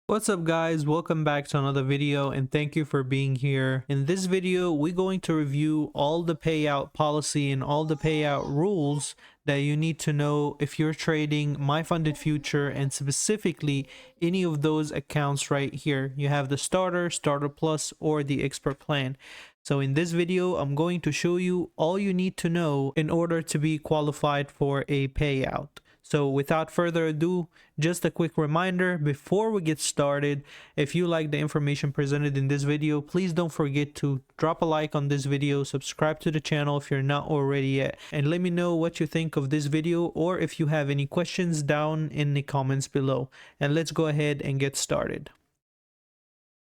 What's up guys, welcome back to another video and thank you for being here. In this video we're going to review all the payout policy and all the payout rules that you need to know if you're trading MyFundedFuture, and specifically any of those accounts right here. You have the starter plus, or the expert plan. So in this video I'm going to show you all you need to know in order to be qualified for a payout. So without further ado, just a quick reminder before we get started, if you like the information presented in this video, please don't forget to drop a like on this video, subscribe to the channel if you're not already yet, and let me know what you think of this video or if you have any questions down in the comments below. And let's go ahead and get started.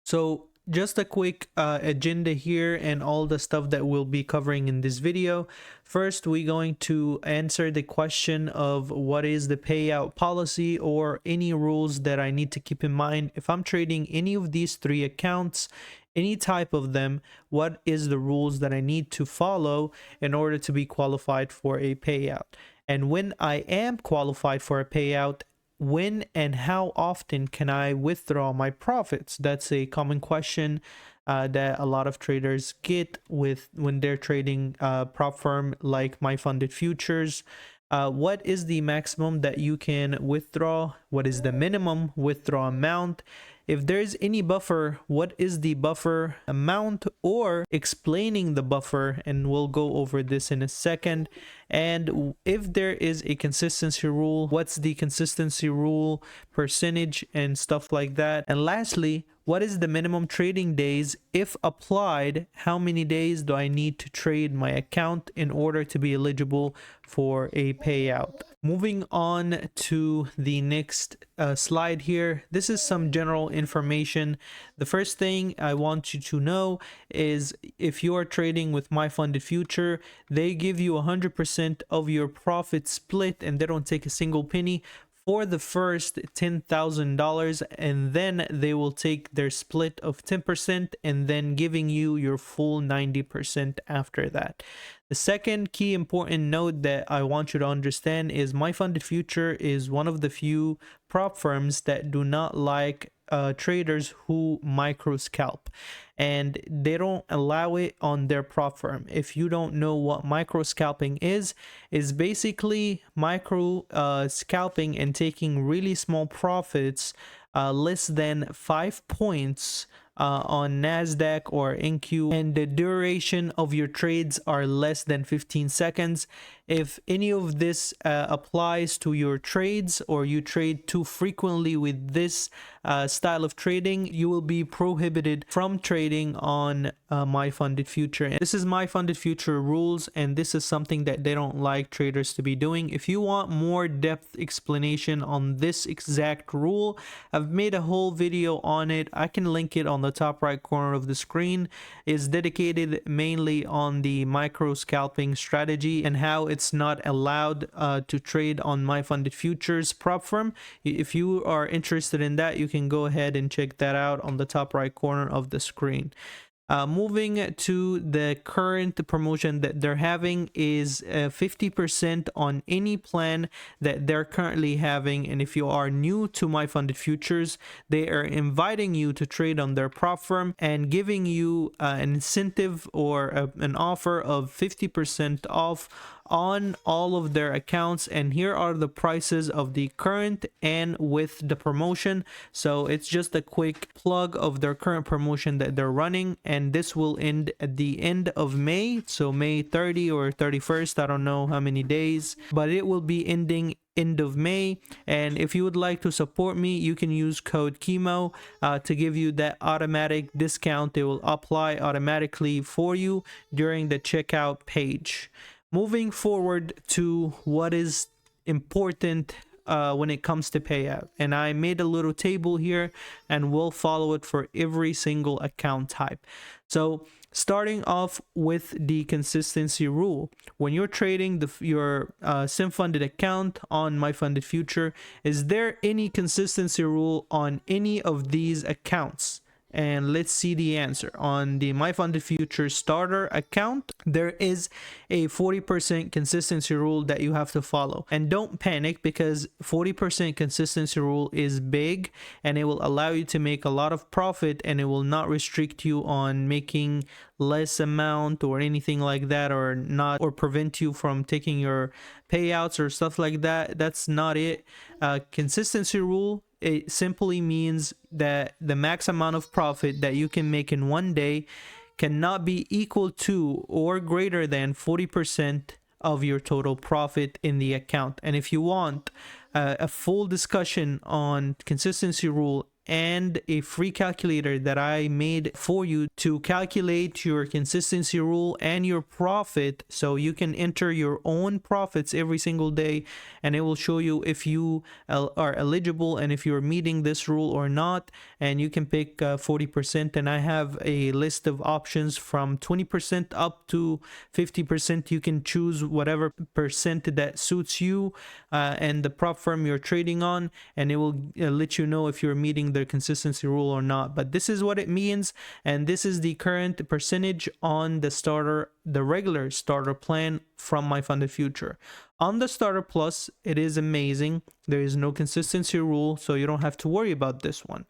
So just a quick agenda here and all the stuff that we'll be covering in this video. First, we're going to answer the question of what is the payout policy or any rules that I need to keep in mind if I'm trading any of these three accounts, any type of them. What is the rules that I need to follow in order to be qualified for a payout? And when I am qualified for a payout, when and how often can I withdraw my profits? That's a common question that a lot of traders get when they're trading prop firm like MyFundedFutures. What is the maximum that you can withdraw? What is the minimum withdrawal amount? If there's any buffer, what is the buffer amount, or explaining the buffer, and we'll go over this in a second. And if there is a consistency rule, what's the consistency rule percentage and stuff like that. And lastly, what is the minimum trading days? If applied, how many days do I need to trade my account in order to be eligible for a payout? Moving on to the next slide here. This is some general information. The first thing I want you to know is if you are trading with MyFundedFuture, they give you 100% of your profit split and they don't take a single penny for the first $10,000, and then they will take their split of 10% and then giving you your full 90% after that. The second key important note that I want you to understand is MyFundedFuture is one of the few prop firms that do not like traders who micro scalp, and they don't allow it on their prop firm. If you don't know what micro scalping is basically micro scalping and taking really small profits, less than 5 points on NASDAQ or NQ, and the duration of your trades are less than 15 seconds. If any of this applies to your trades, or you trade too frequently with this style of trading, you will be prohibited from trading on MyFundedFuture. This is MyFundedFuture rules, and this is something that they don't like traders to be doing. If you want more depth explanation on this exact rule, I've made a whole video on it. I can link it on the top right corner of the screen. It's dedicated mainly on the micro scalping strategy and how it's not allowed to trade on MyFundedFutures prop firm. If you are interested in that, you can go ahead and check that out on the top right corner of the screen. Moving to the current promotion that they're having is 50% on any plan that they're currently having. And if you are new to MyFundedFutures, they are inviting you to trade on their prop firm and giving you an incentive or an offer of 50% off on all of their accounts. And here are the prices of the current and with the promotion. So it's just a quick plug of their current promotion that they're running, and this will end at the end of May, so May 30 or 31st, I don't know how many days, but it will be ending end of May. And if you would like to support me, you can use code Kemo to give you that automatic discount. They will apply automatically for you during the checkout page. Moving forward to what is important when it comes to payout, and I made a little table here and we'll follow it for every single account type. So starting off with the consistency rule, when you're trading your sim funded account on MyFundedFuture, is there any consistency rule on any of these accounts? and let's see the answer. On the MyFundedFutures starter account, there is a 40% consistency rule that you have to follow. And don't panic, because 40% consistency rule is big and it will allow you to make a lot of profit, and it will not restrict you on making less amount or anything like that, or not, or prevent you from taking your payouts or stuff like that. That's not it. Consistency rule, it simply means that the max amount of profit that you can make in one day cannot be equal to or greater than 40% of your total profit in the account. And if you want a full discussion on consistency rule and a free calculator that I made for you to calculate your consistency rule and your profit, so you can enter your own profits every single day, and it will show you if you are eligible and if you're meeting this rule or not, and you can pick 40%. And I have a list of options from 20% up to 50%. You can choose whatever percent that suits you and the prop firm you're trading on, and it will let you know if you're meeting the consistency rule or not. But this is what it means, and this is the current percentage on the regular starter plan from MyFundedFuture. On the starter plus, it is amazing. There is no consistency rule, so you don't have to worry about this one.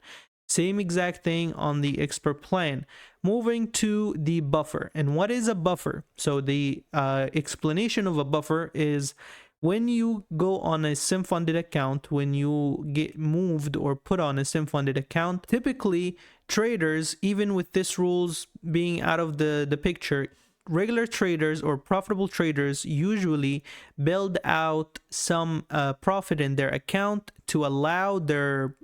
Same exact thing on the expert plan. Moving to the buffer. And what is a buffer? So the explanation of a buffer is when you go on a sim-funded account, when you get moved or put on a sim-funded account, typically traders, even with this rules being out of the picture, regular traders or profitable traders usually build out some profit in their account to allow their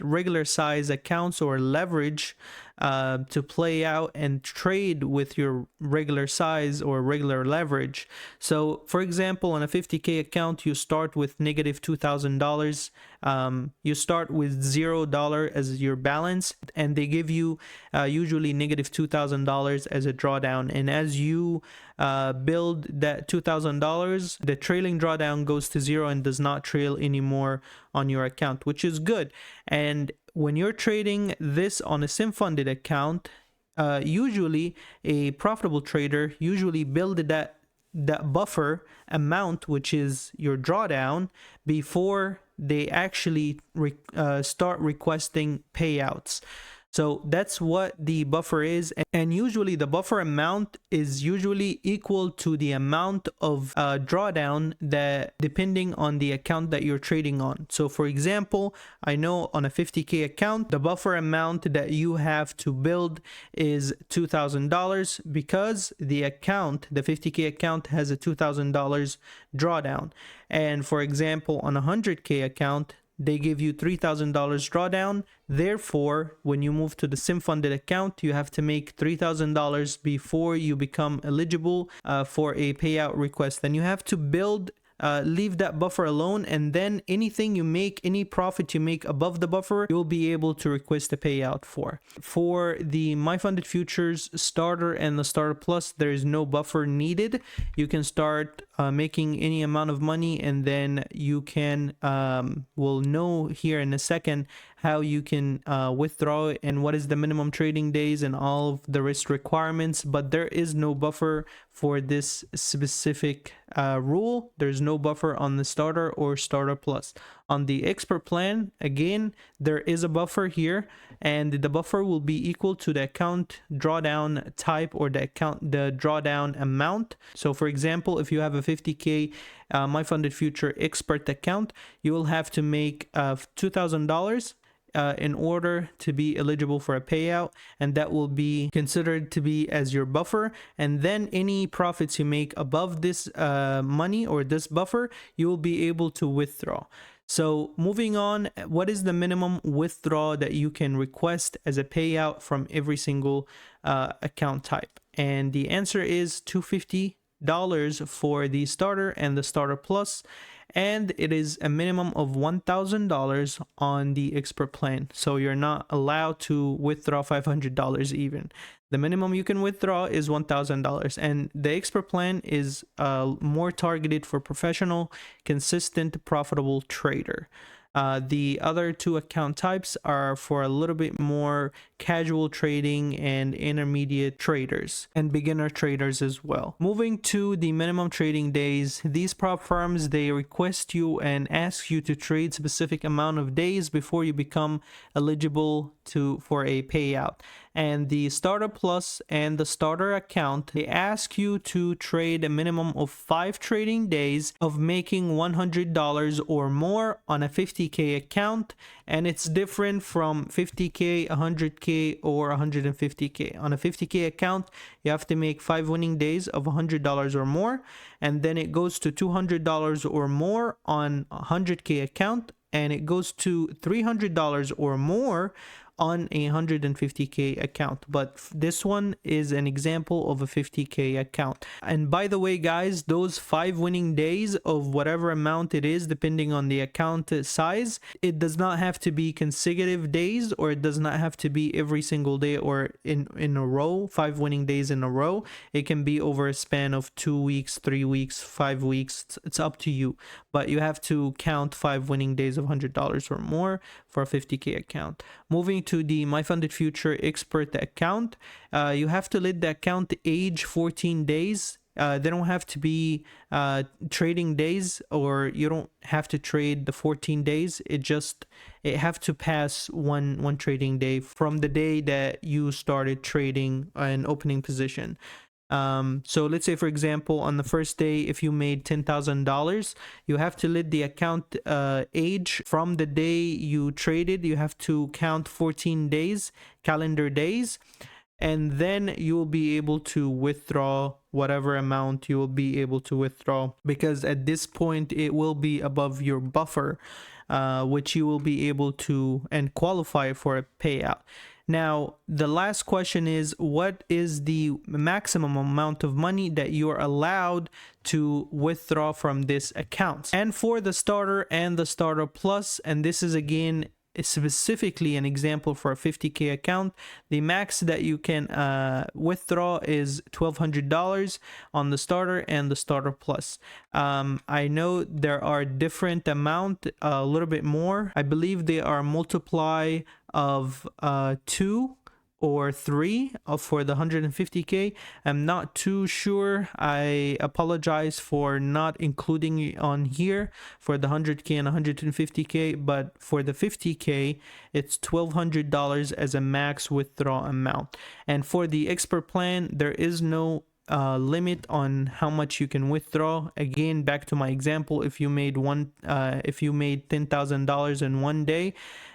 regular size accounts or leverage to play out and trade with your regular size or regular leverage. So for example, on a 50K account, you start with negative $2,000. You start with $0 as your balance, and they give you usually negative $2,000 as a drawdown. And as you build that $2,000, the trailing drawdown goes to zero and does not trail anymore on your account, which is good. And when you're trading this on a sim-funded account, usually a profitable trader usually build that buffer amount, which is your drawdown, before they actually start requesting payouts. So that's what the buffer is, and usually the buffer amount is usually equal to the amount of drawdown that depending on the account that you're trading on. So for example, I know on a 50K account, the buffer amount that you have to build is $2,000 because the 50K account has a $2,000 drawdown. And for example, on a 100K account, they give you $3,000 drawdown. Therefore, when you move to the sim-funded account, you have to make $3,000 before you become eligible for a payout request. Then you have to leave that buffer alone, and then anything you make, any profit you make above the buffer, you'll be able to request a payout for. For the MyFundedFutures starter and the starter plus, there is no buffer needed. You can start making any amount of money, and then you can we'll know here in a second how you can withdraw it and what is the minimum trading days and all of the risk requirements. But there is no buffer for this specific rule. There's no buffer on the starter or starter plus. On the expert plan, again, there is a buffer here, and the buffer will be equal to the account drawdown type or the drawdown amount. So for example, if you have a 50K MyFundedFuture expert account, you will have to make $2,000 in order to be eligible for a payout, and that will be considered to be as your buffer. And then any profits you make above this money or this buffer, you will be able to withdraw. So moving on, what is the minimum withdrawal that you can request as a payout from every single account type? And the answer is $250 for the starter and the starter plus, and it is a minimum of $1,000 on the expert plan. So you're not allowed to withdraw $500 even. The minimum you can withdraw is $1,000, and the expert plan is more targeted for professional, consistent, profitable trader. The other two account types are for a little bit more casual trading and intermediate traders and beginner traders as well. Moving to the minimum trading days, these prop firms, they request you and ask you to trade specific amount of days before you become eligible for a payout. And the starter plus and the starter account, they ask you to trade a minimum of 5 trading days of making $100 or more on a 50k account, and it's different from 50k, 100k, or 150k. On a 50k account, you have to make 5 winning days of $100 or more, and then it goes to $200 or more on a 100k account, and it goes to $300 or more on a 150k account. But this one is an example of a 50k account. And by the way, guys, those 5 winning days of whatever amount it is, depending on the account size, it does not have to be consecutive days, or it does not have to be every single day or in a row, 5 winning days in a row. It can be over a span of 2 weeks, 3 weeks, 5 weeks. It's up to you, but you have to count 5 winning days of $100 or more for a 50k account. Moving to the MyFundedFutures expert account, you have to let the account age 14 days. They don't have to be trading days, or you don't have to trade the 14 days. It have to pass one trading day from the day that you started trading an opening position. So let's say, for example, on the first day, if you made $10,000, you have to let the account age from the day you traded. You have to count 14 days, calendar days, and then you will be able to withdraw whatever amount you will be able to withdraw, because at this point it will be above your buffer, which you will be able to and qualify for a payout. Now, the last question is, what is the maximum amount of money that you are allowed to withdraw from this account? And for the starter and the starter plus, and this is again specifically an example for a 50k account, the max that you can withdraw is $1,200 on the starter and the starter plus. I know there are different amount, a little bit more. I believe they are multiply of 2 or 3 for the 150k. I'm not too sure. I apologize for not including it on here for the 100k and 150k, but for the 50k it's $1,200 as a max withdrawal amount. And for the expert plan, there is no limit on how much you can withdraw. Again, back to my example, if you made $10,000 in one day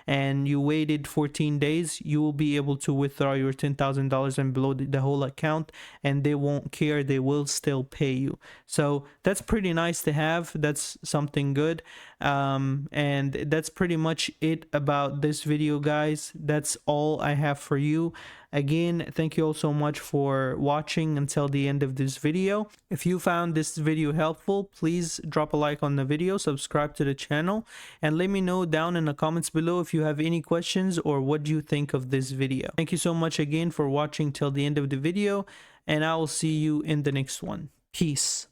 and you waited 14 days, you will be able to withdraw your $10,000 and below the whole account, and they won't care. They will still pay you. So that's pretty nice to have. That's something good. And that's pretty much it about this video, guys. That's all I have for you. Again, thank you all so much for watching until the end of this video. If you found this video helpful, please drop a like on the video, subscribe to the channel, and let me know down in the comments below if you have any questions or what do you think of this video. Thank you so much again for watching till the end of the video, and I will see you in the next one. Peace.